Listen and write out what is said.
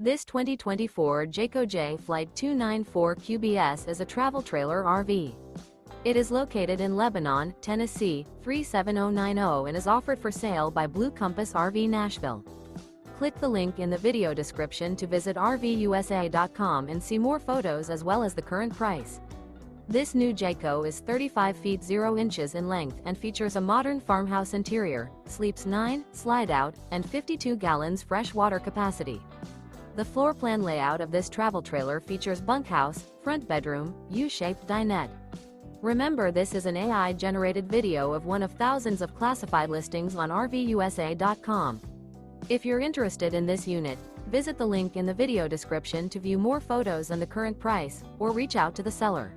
This 2024 Jayco Jay Flight 294 QBS is a travel trailer RV. It is located in Lebanon, Tennessee, 37090 and is offered for sale by Blue Compass RV Nashville. Click the link in the video description to visit RVUSA.com and see more photos as well as the current price. This new Jayco is 35 feet 0 inches in length and features a modern farmhouse interior, sleeps 9, slide-out, and 52 gallons fresh water capacity. The floor plan layout of this travel trailer features bunkhouse, front bedroom, U-shaped dinette. Remember, this is an AI-generated video of one of thousands of classified listings on RVUSA.com. If you're interested in this unit, visit the link in the video description to view more photos and the current price, or reach out to the seller.